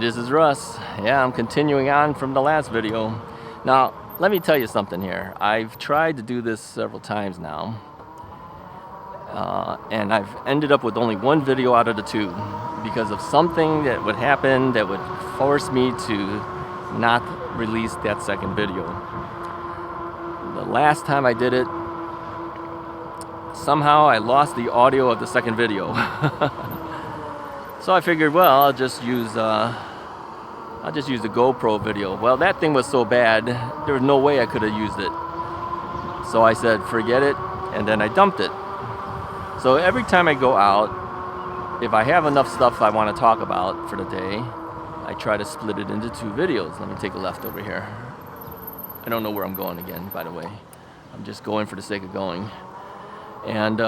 this is Russ. Yeah, I'm continuing on from the last video. Now, let me tell you something here. I've tried to do this several times now, and I've ended up with only one video out of the two because of something that would happen that would force me to not release that second video. The last time I did it, somehow I lost the audio of the second video. So I figured, well, I'll just use the GoPro video. Well, that thing was so bad, there was no way I could have used it. So I said, forget it, and then I dumped it. So every time I go out, if I have enough stuff I want to talk about for the day, I try to split it into two videos. Let me take a left over here. I don't know where I'm going again, by the way. I'm just going for the sake of going. And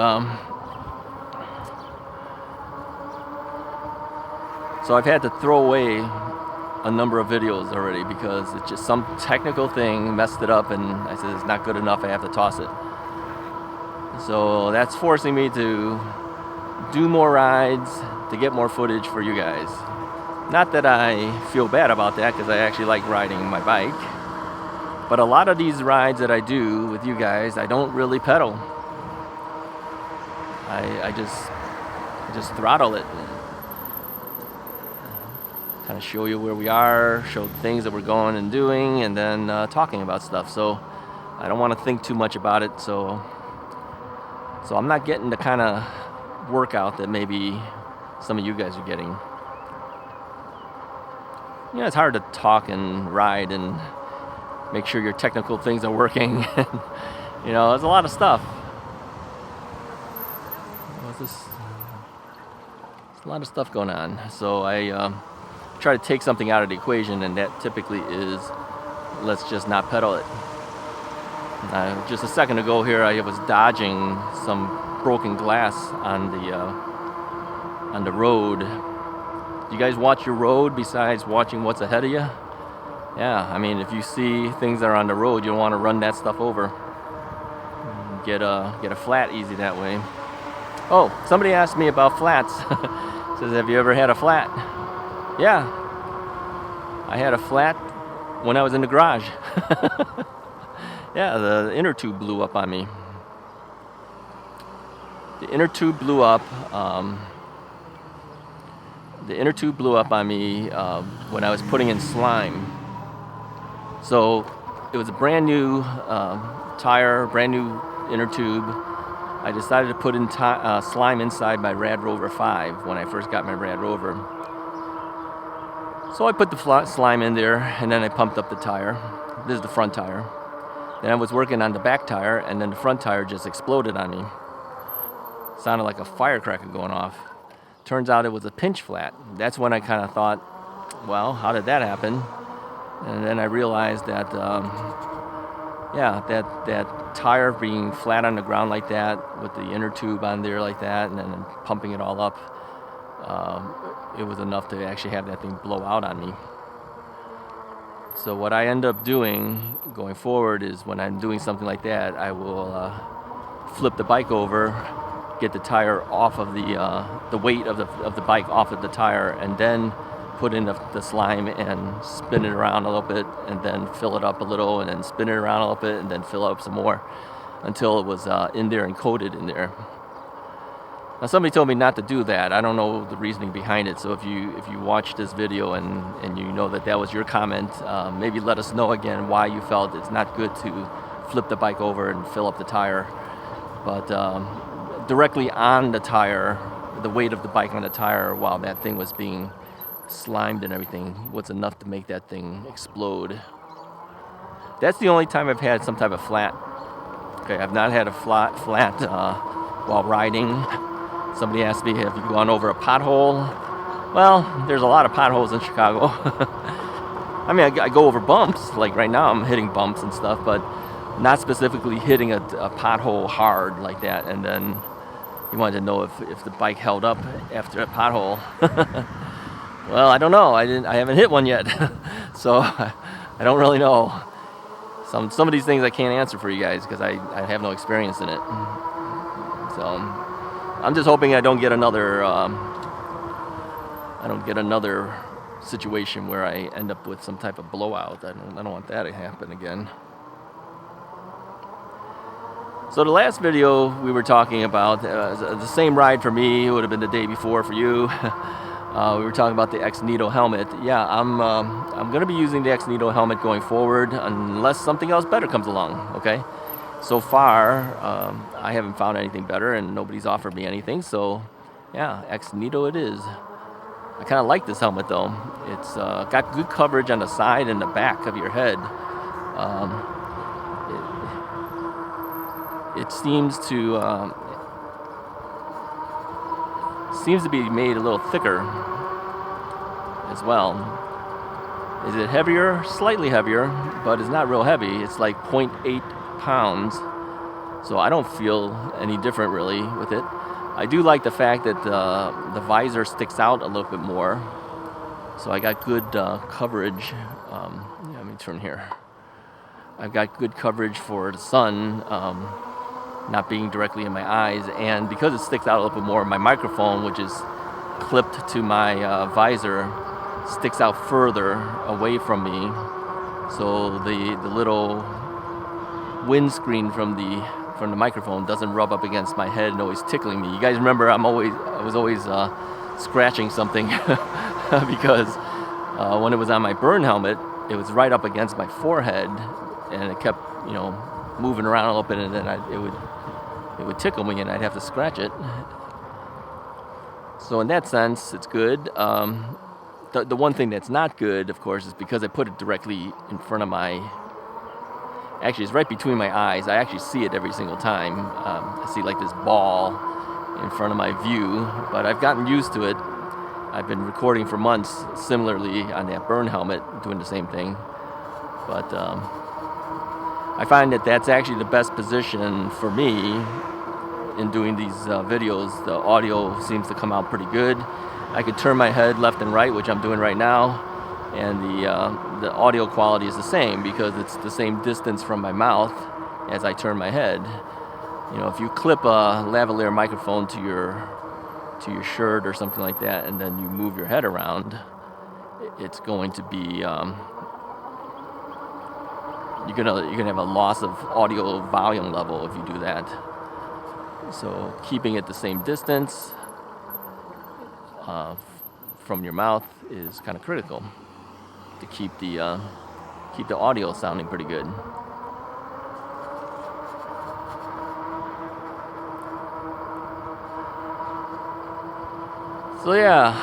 so I've had to throw away a number of videos already because it's just some technical thing messed it up, and I said it's not good enough, I have to toss it. So that's forcing me to do more rides to get more footage for you guys. Not that I feel bad about that, because I actually like riding my bike, but a lot of these rides that I do with you guys, I don't really pedal. I just throttle it. Kind of show you where we are, show the things that we're going and doing, and then talking about stuff. So I don't want to think too much about it. So I'm not getting the kind of workout that maybe some of you guys are getting. You know, it's hard to talk and ride and make sure your technical things are working. You know, there's a lot of stuff. There's a lot of stuff going on. So I try to take something out of the equation, and that typically is, let's just not pedal it. Just a second ago here, I was dodging some broken glass on the road. Do you guys watch your road besides watching what's ahead of you? Yeah, I mean, if you see things that are on the road, you don't want to run that stuff over. Get a flat easy that way. Oh, somebody asked me about flats. Says, have you ever had a flat? Yeah, I had a flat when I was in the garage. Yeah, the inner tube blew up on me. The inner tube blew up on me when I was putting in slime. So it was a brand new tire, brand new inner tube. I decided to put in slime inside my Rad Rover 5 when I first got my Rad Rover. So I put the slime in there, and then I pumped up the tire. This is the front tire. Then I was working on the back tire, and then the front tire just exploded on me. Sounded like a firecracker going off. Turns out it was a pinch flat. That's when I kind of thought, well, how did that happen? And then I realized that, that tire being flat on the ground like that, with the inner tube on there like that, and then pumping it all up, it was enough to actually have that thing blow out on me. So what I end up doing going forward is, when I'm doing something like that, I will flip the bike over, get the tire off of the weight of the bike off of the tire, and then put in the slime and spin it around a little bit, and then fill it up a little, and then spin it around a little bit, and then fill it up some more until it was in there and coated in there. Now, somebody told me not to do that. I don't know the reasoning behind it. So if you watch this video and you know that was your comment, maybe let us know again why you felt it's not good to flip the bike over and fill up the tire. But directly on the tire, the weight of the bike on the tire while that thing was being slimed and everything was enough to make that thing explode. That's the only time I've had some type of flat. Okay, I've not had a flat while riding. Somebody asked me, have you gone over a pothole? Well, there's a lot of potholes in Chicago. I mean, I go over bumps. Like right now I'm hitting bumps and stuff, but not specifically hitting a pothole hard like that. And then he wanted to know if the bike held up after a pothole. Well, I don't know. I haven't hit one yet. So I don't really know. Some of these things I can't answer for you guys because I have no experience in it. So I'm just hoping I don't get another situation where I end up with some type of blowout. I don't want that to happen again. So the last video we were talking about, the same ride for me, it would have been the day before for you. We were talking about the X-Nito helmet. Yeah, I'm going to be using the X-Nito helmet going forward unless something else better comes along, okay? So far, I haven't found anything better and nobody's offered me anything, so yeah, X-Nito it is. I kind of like this helmet though. It's got good coverage on the side and the back of your head. It seems to be made a little thicker as well. Is it heavier? Slightly heavier, but it's not real heavy. It's like 0.8 pounds, so I don't feel any different really with it. I do like the fact that the visor sticks out a little bit more, so I got good coverage. Let me turn here. I've got good coverage for the sun not being directly in my eyes, and because it sticks out a little bit more, my microphone, which is clipped to my visor, sticks out further away from me, so the little windscreen from the microphone doesn't rub up against my head and always tickling me. You guys remember I was always scratching something because when it was on my burn helmet, it was right up against my forehead, and it kept moving around a little bit, and then it would tickle me, and I'd have to scratch it. So in that sense, it's good. The one thing that's not good, of course, is because I put it directly in front of my. Actually, it's right between my eyes. I actually see it every single time. I see like this ball in front of my view, but I've gotten used to it. I've been recording for months similarly on that burn helmet, doing the same thing. But I find that that's actually the best position for me in doing these videos. The audio seems to come out pretty good. I could turn my head left and right, which I'm doing right now, and the audio quality is the same because it's the same distance from my mouth as I turn my head. If you clip a lavalier microphone to your shirt or something like that, and then you move your head around, it's going to be you're gonna have a loss of audio volume level if you do that. So keeping it the same distance from your mouth is kind of critical to keep the audio sounding pretty good. So yeah,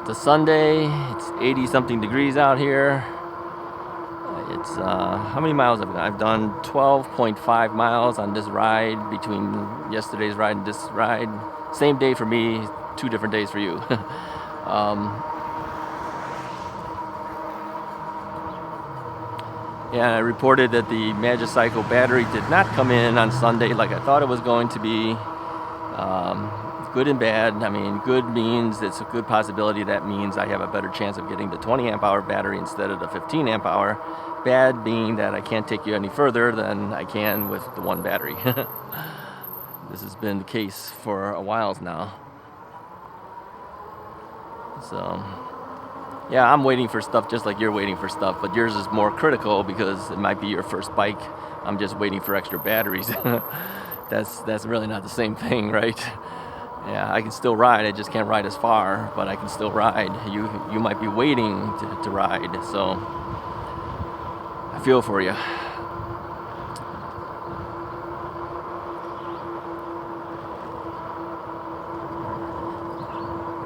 it's a Sunday. It's 80 something degrees out here. It's how many miles have I done? I've done 12.5 miles on this ride between yesterday's ride and this ride. Same day for me, 2 different days for you. Yeah, I reported that the Magicycle battery did not come in on Sunday like I thought it was going to be. Good and bad. I mean, good means it's a good possibility. That means I have a better chance of getting the 20 amp hour battery instead of the 15 amp hour. Bad being that I can't take you any further than I can with the one battery. This has been the case for a while now. So, yeah, I'm waiting for stuff just like you're waiting for stuff, but yours is more critical because it might be your first bike. I'm just waiting for extra batteries. That's really not the same thing, right? Yeah, I can still ride. I just can't ride as far, but I can still ride. You might be waiting to ride, so I feel for you.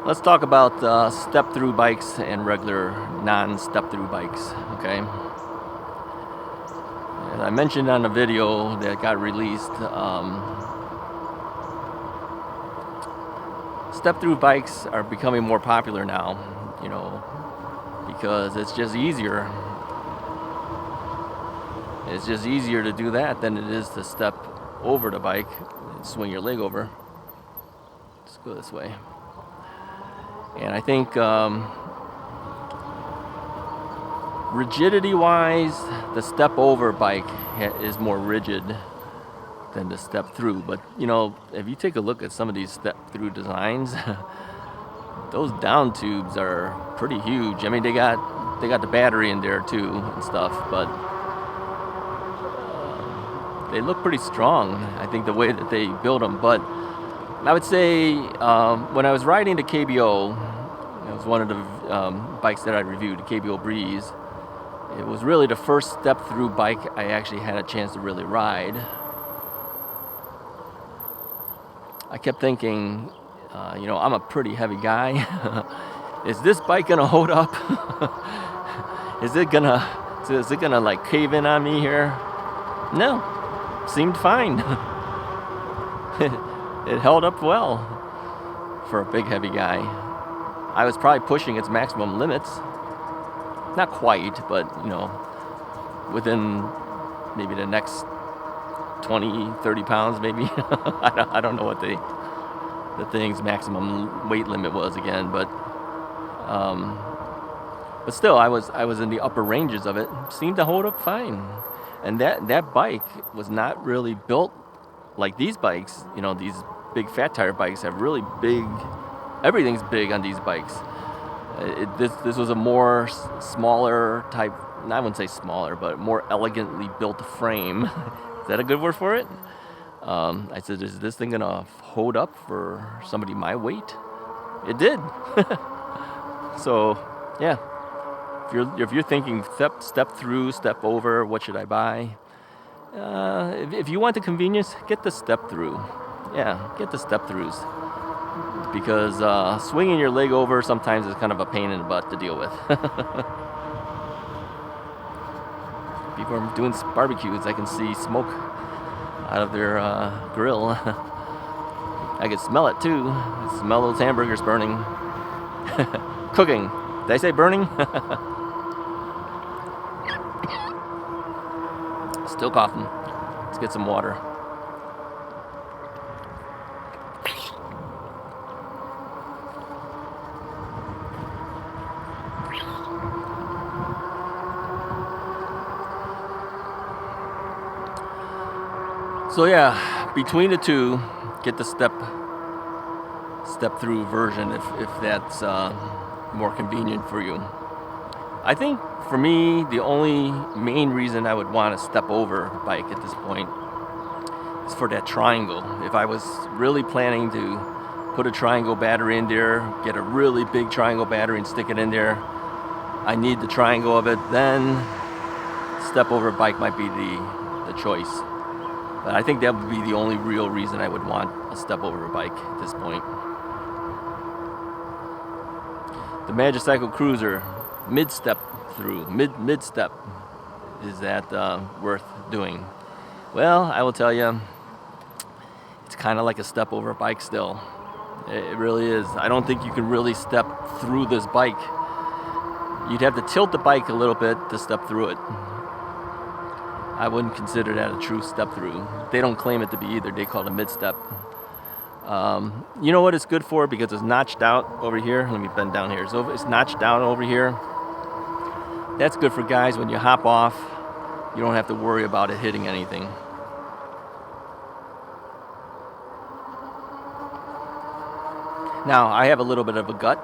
Let's talk about Step Thru bikes and regular non-Step Thru bikes, okay? As I mentioned on a video that got released, Step Thru bikes are becoming more popular now, because it's just easier. It's just easier to do that than it is to step over the bike and swing your leg over. Let's go this way. And I think rigidity-wise, the step over bike is more rigid than the Step Thru. But if you take a look at some of these Step Thru designs, those down tubes are pretty huge. I mean, they got the battery in there too and stuff, but they look pretty strong. I think the way that they build them. But I would say when I was riding the KBO, it was one of the bikes that I reviewed, the KBO Breeze. It was really the first Step Thru bike I actually had a chance to really ride. I kept thinking, I'm a pretty heavy guy. Is this bike gonna hold up? Is it gonna like cave in on me here? No, seemed fine. It held up well for a big heavy guy. I was probably pushing its maximum limits. Not quite, but within maybe the next 20, 30 pounds maybe. I don't know what the thing's maximum weight limit was again, but still I was in the upper ranges of it. Seemed to hold up fine. And that bike was not really built like these bikes. These big fat tire bikes have really big, everything's big on these bikes. This was a more smaller type, I wouldn't say smaller, but more elegantly built frame. Is that a good word for it? I said, is this thing gonna hold up for somebody my weight? It did. So, yeah. If you're thinking step through, step over, what should I buy? If you want the convenience, get the Step Thru. Yeah, get the Step Thrus. Because swinging your leg over sometimes is kind of a pain in the butt to deal with. People are doing barbecues. I can see smoke out of their grill. I can smell it too. I smell those hamburgers burning. Cooking. Did I say burning? Still coughing. Let's get some water. So yeah, between the two, get the Step Thru version if that's more convenient for you. I think for me, the only main reason I would want a step over bike at this point is for that triangle. If I was really planning to put a triangle battery in there, get a really big triangle battery and stick it in there, I need the triangle of it, then step over bike might be the choice. But I think that would be the only real reason I would want a step over bike at this point. The Magicycle Cruiser, mid-step through, mid-step, is that worth doing? Well, I will tell you, it's kind of like a step over bike still. It really is. I don't think you can really step through this bike. You'd have to tilt the bike a little bit to step through it. I wouldn't consider that a true step through. They don't claim it to be either. They call it a mid-step. You know what it's good for? Because it's notched out over here. Let me bend down here. So it's notched down over here. That's good for guys when you hop off. You don't have to worry about it hitting anything. Now, I have a little bit of a gut,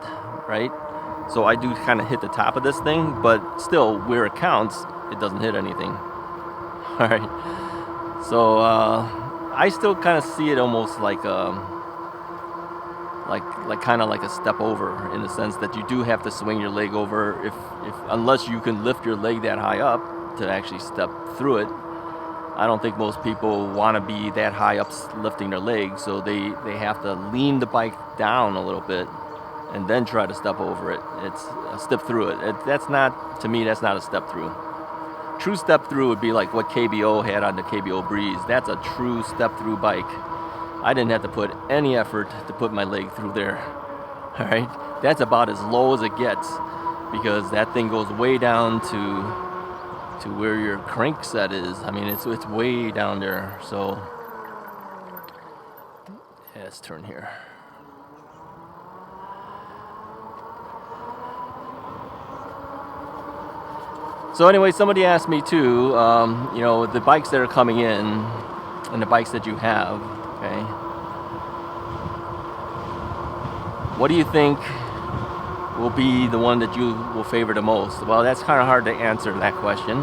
right? So I do kind of hit the top of this thing, but still, where it counts, it doesn't hit anything. All right. So I still kind of see it almost like kind of like a step over, in the sense that you do have to swing your leg over if unless you can lift your leg that high up to actually step through it. I don't think most people want to be that high up lifting their legs, so they have to lean the bike down a little bit and then try to step over it. It's a step through it. That's not, to me, that's not a step through. True step through would be like what KBO had on the KBO Breeze. That's a true step through bike. I didn't have to put any effort to put my leg through there. All right, that's about as low as it gets, because that thing goes way down to where your crank set is. I mean, it's way down there. So yeah, let's turn here. So anyway, somebody asked me too, the bikes that are coming in and the bikes that you have, okay? What do you think will be the one that you will favor the most? Well, that's kind of hard to answer that question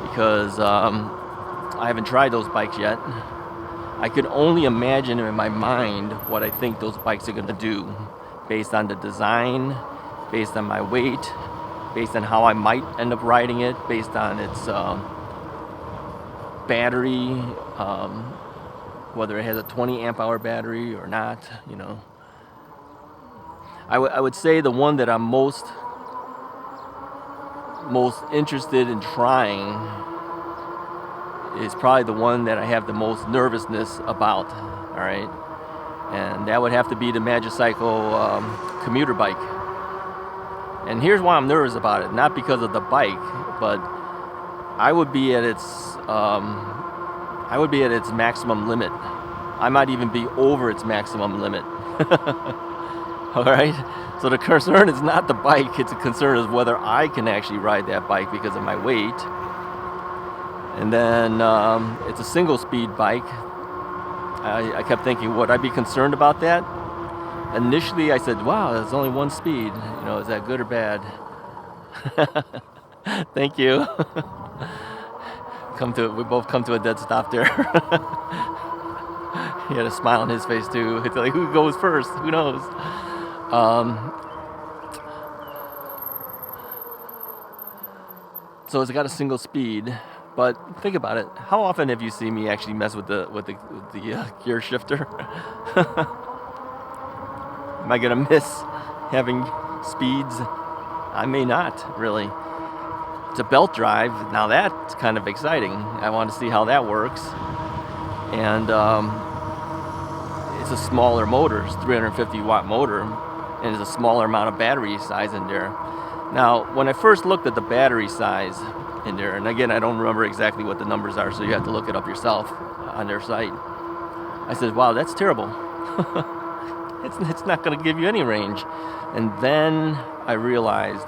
because I haven't tried those bikes yet. I could only imagine in my mind what I think those bikes are going to do based on the design, based on my weight, based on how I might end up riding it, based on its battery, whether it has a 20 amp hour battery or not, you know. I would say the one that I'm most interested in trying is probably the one that I have the most nervousness about, all right? And that would have to be the Magicycle commuter bike. And here's why I'm nervous about it. Not because of the bike, but I would be at its maximum limit. I might even be over its maximum limit. All right? So the concern is not the bike. It's a concern is whether I can actually ride that bike because of my weight. And then it's a single speed bike. I kept thinking, would I be concerned about that? Initially, I said, wow, there's only one speed. You know, is that good or bad? Thank you. We both come to a dead stop there. He had a smile on his face too. It's like, who goes first? Who knows? So it's got a single speed. But think about it. How often have you seen me actually mess with the gear shifter? Am I gonna miss having speeds? I may not, really. It's a belt drive. Now that's kind of exciting. I want to see how that works. And it's a smaller motor. It's a 350 watt motor, and it's a smaller amount of battery size in there. Now, when I first looked at the battery size in there, and again, I don't remember exactly what the numbers are, so you have to look it up yourself on their site. I said, wow, that's terrible. It's not going to give you any range. And then I realized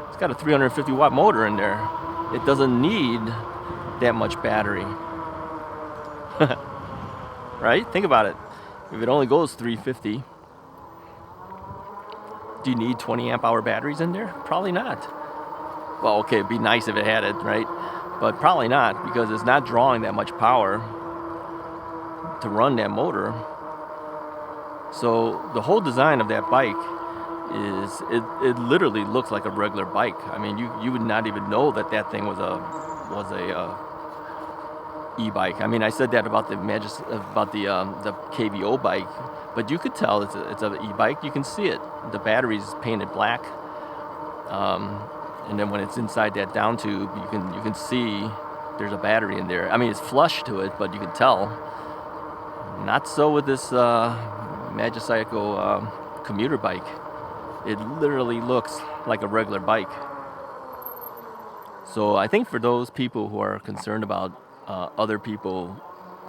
it's got a 350 watt motor in there. It doesn't need that much battery. Right? Think about it. If it only goes 350, do you need 20 amp hour batteries in there? Probably not. Well, okay, it'd be nice if it had it, right? But probably not, because it's not drawing that much power to run that motor. So the whole design of that bike is, it literally looks like a regular bike. I mean, you would not even know that thing was a e-bike. I mean, I said that about the KVO bike, but you could tell it's an e-bike. You can see it. The battery's painted black. And then when it's inside that down tube, you can see there's a battery in there. I mean, it's flush to it, but you can tell. Not so with this Magicycle commuter bike. It literally looks like a regular bike. So I think for those people who are concerned about other people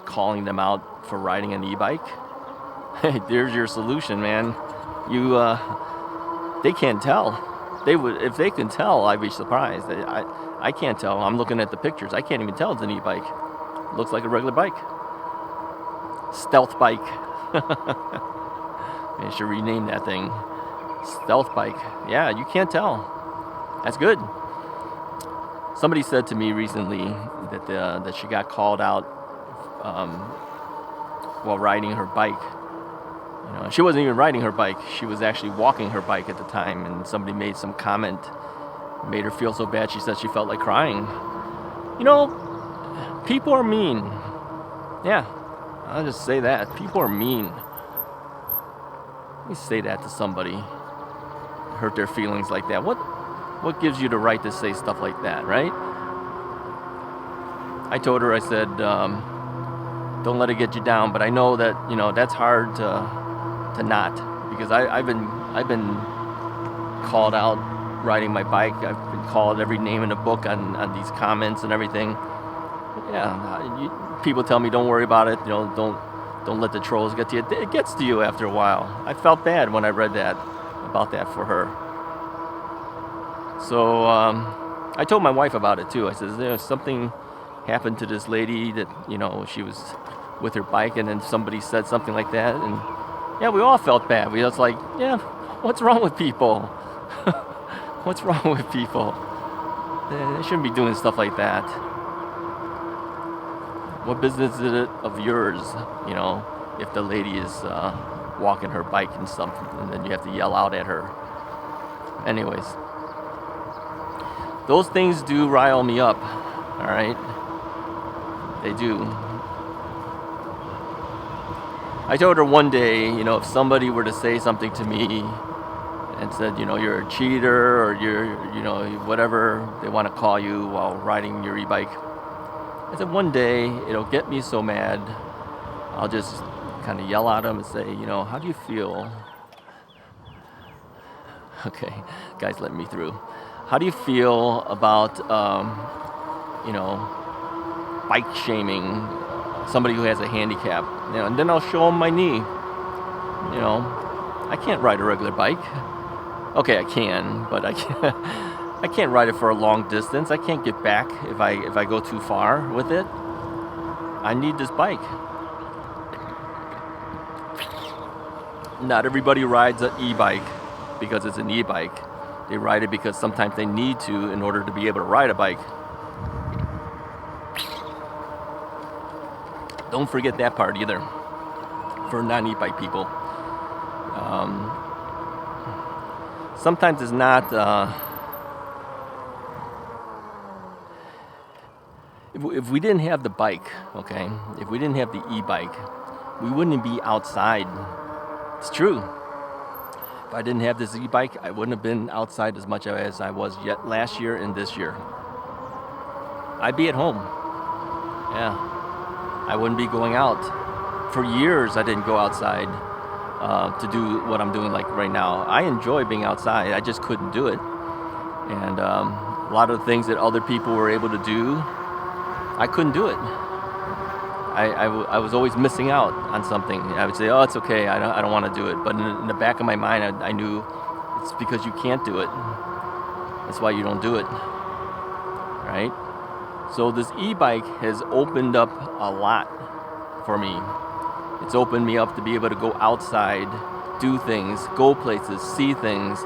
calling them out for riding an e-bike, hey, there's your solution, man. They can't tell. They would, if they can tell, I'd be surprised. I can't tell. I'm looking at the pictures. I can't even tell it's an e-bike. Looks like a regular bike. Stealth bike. I should rename that thing. Stealth bike. Yeah, you can't tell. That's good. Somebody said to me recently that she got called out while riding her bike. You know, she wasn't even riding her bike. She was actually walking her bike at the time, and somebody made some comment, made her feel so bad. She said she felt like crying. You know, people are mean. Yeah, I'll just say that. People are mean. Let me say that to somebody. Hurt their feelings like that. What gives you the right to say stuff like that, right? I told her, I said, don't let it get you down, but I know that, you know, that's hard to not, because I've been called out riding my bike. I've been called every name in the book on these comments and everything. Yeah, people tell me don't worry about it. You know, don't let the trolls get to you. It gets to you after a while. I felt bad when I read about that for her. So I told my wife about it too. I said, there's something happened to this lady that, you know, she was with her bike and then somebody said something like that, and yeah, we all felt bad. We was like, yeah, What's wrong with people? What's wrong with people? They shouldn't be doing stuff like that. What business is it of yours, if the lady is walking her bike and stuff, and then you have to yell out at her. Anyways, those things do rile me up, all right? They do. I told her one day, if somebody were to say something to me and said, you're a cheater or you're, whatever they want to call you while riding your e-bike, I said one day it'll get me so mad, I'll just kind of yell at them and say, how do you feel? Okay, guys, let me through. How do you feel about, bike shaming somebody who has a handicap? And then I'll show them my knee. I can't ride a regular bike. Okay, I can, but I can't ride it for a long distance. I can't get back if I go too far with it. I need this bike. Not everybody rides an e-bike because it's an e-bike. They ride it because sometimes they need to in order to be able to ride a bike. Don't forget that part either for non-e-bike people. Sometimes it's not... If we didn't have the bike, okay, if we didn't have the e-bike, we wouldn't be outside. It's true. If I didn't have this e-bike, I wouldn't have been outside as much as I was yet last year and this year. I'd be at home. Yeah. I wouldn't be going out. For years, I didn't go outside to do what I'm doing like right now. I enjoy being outside. I just couldn't do it. And a lot of the things that other people were able to do, I couldn't do it. I was always missing out on something. I would say, oh, it's okay, I don't want to do it. But in the back of my mind, I knew it's because you can't do it. That's why you don't do it, right? So this e-bike has opened up a lot for me. It's opened me up to be able to go outside, do things, go places, see things.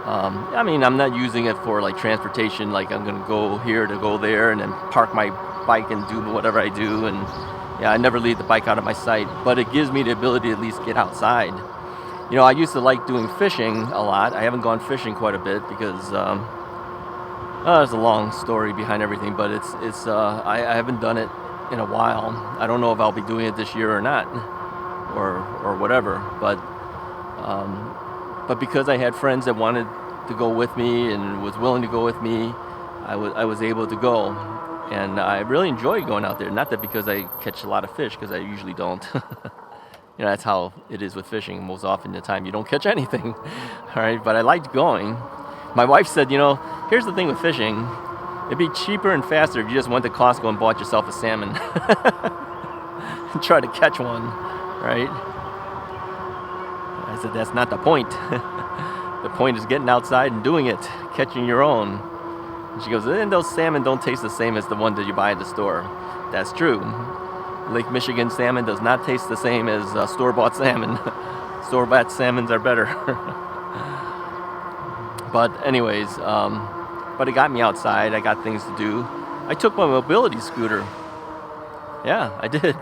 I'm not using it for like transportation, like I'm going to go here to go there and then park my bike and do whatever I do. And I never leave the bike out of my sight, but it gives me the ability to at least get outside. I used to like doing fishing a lot. I haven't gone fishing quite a bit because there's a long story behind everything, but I haven't done it in a while. I don't know if I'll be doing it this year or not, or whatever. But because I had friends that wanted to go with me and was willing to go with me, I was able to go. And I really enjoy going out there. Not that because I catch a lot of fish, because I usually don't. That's how it is with fishing. Most often the time you don't catch anything. All right, but I liked going. My wife said, here's the thing with fishing. It'd be cheaper and faster if you just went to Costco and bought yourself a salmon. And try to catch one, right? I said, that's not the point. The point is getting outside and doing it, catching your own. And she goes, and those salmon don't taste the same as the one that you buy at the store. That's true. Lake Michigan salmon does not taste the same as store-bought salmon. Store-bought salmons are better. But anyways, but it got me outside. I got things to do. I took my mobility scooter. Yeah, I did.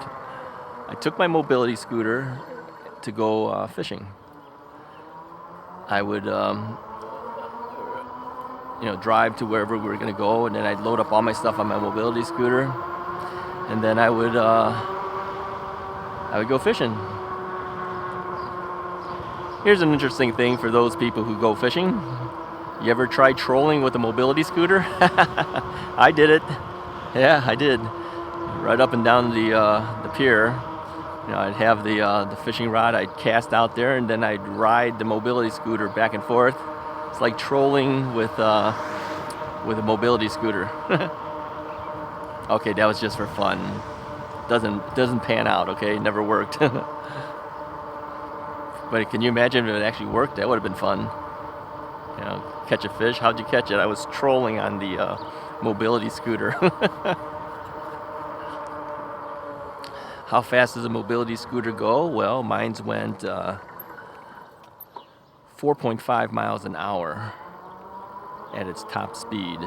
I took my mobility scooter to go fishing. I would... drive to wherever we were going to go, and then I'd load up all my stuff on my mobility scooter, and then I would go fishing. Here's an interesting thing for those people who go fishing. You ever try trolling with a mobility scooter? I did it. Yeah, I did. Right up and down the pier. I'd have the fishing rod. I'd cast out there, and then I'd ride the mobility scooter back and forth. It's like trolling with a mobility scooter. Okay, that was just for fun. Doesn't pan out. Okay, it never worked. But can you imagine if it actually worked? That would have been fun. Catch a fish. How'd you catch it? I was trolling on the mobility scooter. How fast does a mobility scooter go? Well, mine's went 4.5 miles an hour at its top speed.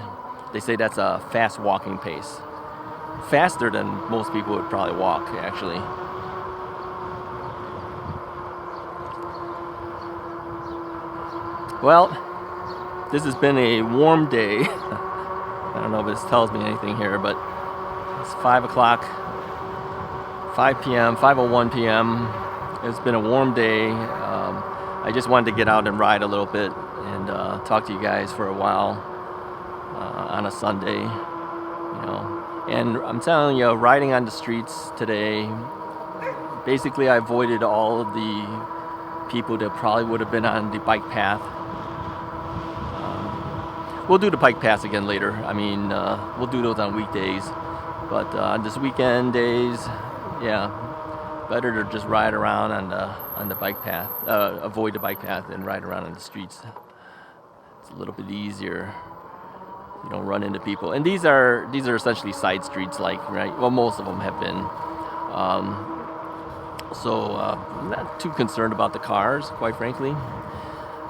They say that's a fast walking pace. Faster than most people would probably walk, actually. Well, this has been a warm day. I don't know if this tells me anything here, but it's 5 o'clock, 5 p.m., 5:01 p.m. It's been a warm day. I just wanted to get out and ride a little bit and talk to you guys for a while on a Sunday, you know. And I'm telling you, riding on the streets today, basically I avoided all of the people that probably would have been on the bike path. We'll do the bike paths again later. I mean, we'll do those on weekdays. But on this weekend days, yeah, better to just ride around on the bike path, avoid the bike path and ride around on the streets. It's a little bit easier. You don't run into people. And these are essentially side streets, like, right? Well, most of them have been. So I'm not too concerned about the cars, quite frankly.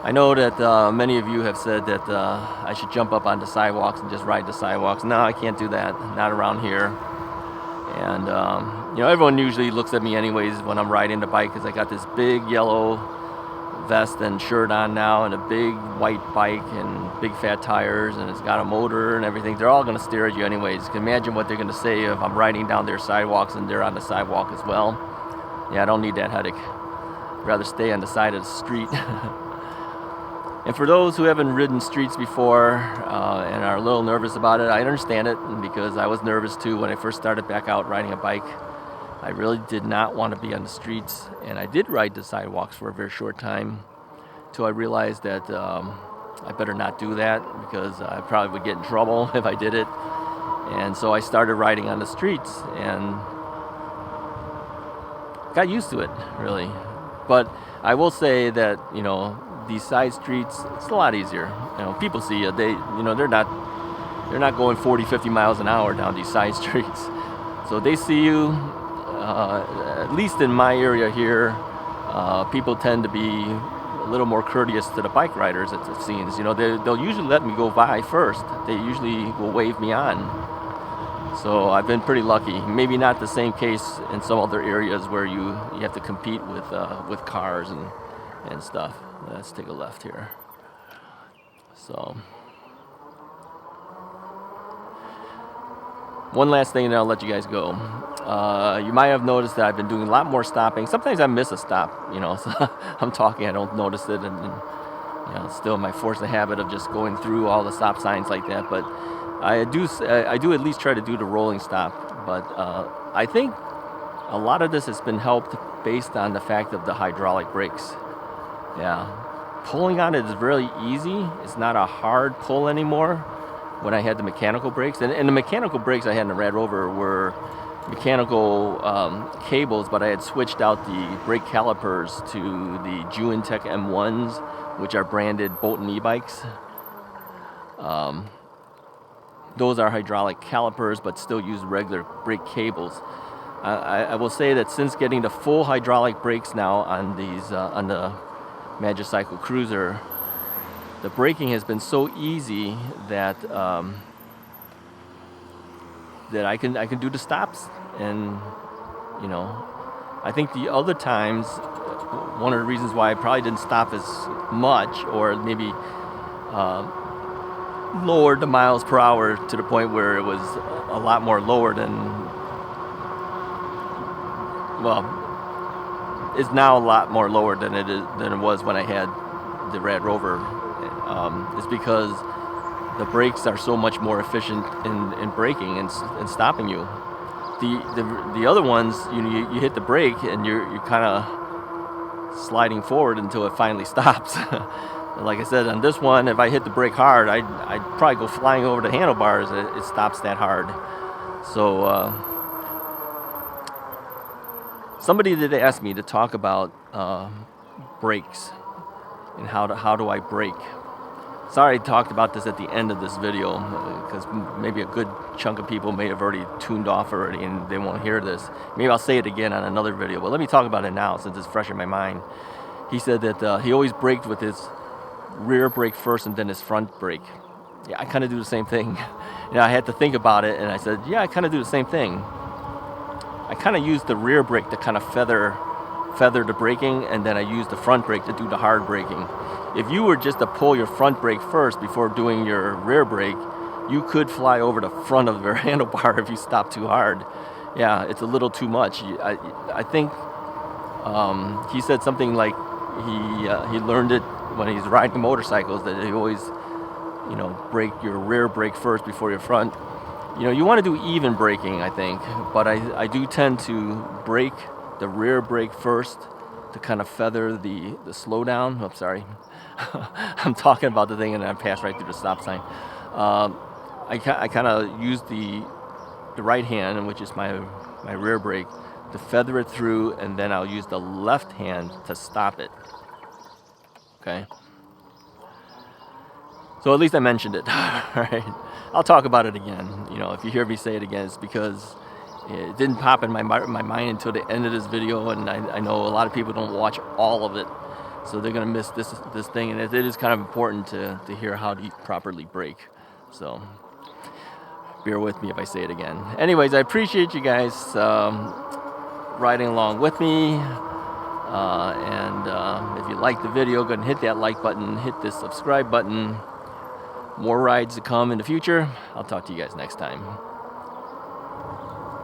I know that many of you have said that I should jump up on the sidewalks and just ride the sidewalks. No, I can't do that. Not around here. And you know, everyone usually looks at me anyways when I'm riding the bike, because I got this big yellow vest and shirt on now, and a big white bike and big fat tires, and it's got a motor and everything. They're all going to stare at you anyways. You can imagine what they're going to say if I'm riding down their sidewalks and they're on the sidewalk as well. Yeah, I don't need that headache. I'd rather stay on the side of the street. And for those who haven't ridden streets before and are a little nervous about it, I understand it, because I was nervous too when I first started back out riding a bike. I really did not want to be on the streets, and I did ride the sidewalks for a very short time until I realized that I better not do that, because I probably would get in trouble if I did it. And so I started riding on the streets and got used to it, really. But I will say that, you know, these side streets, it's a lot easier. You know, people see you. They're not going 40, 50 miles an hour down these side streets. So they see you. At least in my area here, people tend to be a little more courteous to the bike riders, it seems. You know, they'll usually let me go by first. They usually will wave me on. So I've been pretty lucky. Maybe not the same case in some other areas where you have to compete with cars and stuff. Let's take a left here. So, one last thing, and I'll let you guys go. You might have noticed that I've been doing a lot more stopping. Sometimes I miss a stop, you know. So I'm talking, I don't notice it, and you know, still my force of habit of just going through all the stop signs like that. But I do at least try to do the rolling stop. But I think a lot of this has been helped based on the fact of the hydraulic brakes. Yeah, pulling on it is really easy. It's not a hard pull anymore when I had the mechanical brakes. And the mechanical brakes I had in the Rad Rover were mechanical cables, but I had switched out the brake calipers to the Didnt M1s, which are branded Bolton eBikes. Those are hydraulic calipers, but still use regular brake cables. I will say that since getting the full hydraulic brakes now on these on the Magicycle Cruiser, the braking has been so easy that that I can do the stops. And you know, I think the other times, one of the reasons why I probably didn't stop as much, or maybe lowered the miles per hour to the point where it was a lot more lower than, well, it's now a lot more lower than it was when I had the Rad Rover. Is because the brakes are so much more efficient in braking and stopping you. The other ones, you hit the brake and you're kind of sliding forward until it finally stops. Like I said, on this one, if I hit the brake hard, I'd probably go flying over the handlebars. It stops that hard. So somebody did ask me to talk about brakes and how do I brake. Sorry I talked about this at the end of this video, because maybe a good chunk of people may have already tuned off already and they won't hear this. Maybe I'll say it again on another video, but let me talk about it now since it's fresh in my mind. he said that he always braked with his rear brake first and then his front brake. Yeah, I kind of do the same thing. I had to think about it, and I said, yeah, I kind of do the same thing. I kind of use the rear brake to kind of feather the braking, and then I use the front brake to do the hard braking. If you were just to pull your front brake first before doing your rear brake, you could fly over the front of your handlebar if you stop too hard. Yeah, it's a little too much. I think he said something like he learned it when he's riding motorcycles, that he always, brake your rear brake first before your front. You want to do even braking, I think, but I do tend to brake the rear brake first to kind of feather the slowdown. Oh, sorry. I'm talking about the thing and I pass right through the stop sign. I kind of use the right hand, which is my rear brake, to feather it through, and then I'll use the left hand to stop it. Okay? So at least I mentioned it. All right. I'll talk about it again. If you hear me say it again, it's because it didn't pop in my mind until the end of this video, and I know a lot of people don't watch all of it, so they're gonna miss this thing, and it is kind of important to hear how to properly brake. So bear with me if I say it again. Anyways, I appreciate you guys riding along with me, and if you like the video, go ahead and hit that like button, hit the subscribe button. More rides to come in the future. I'll talk to you guys next time.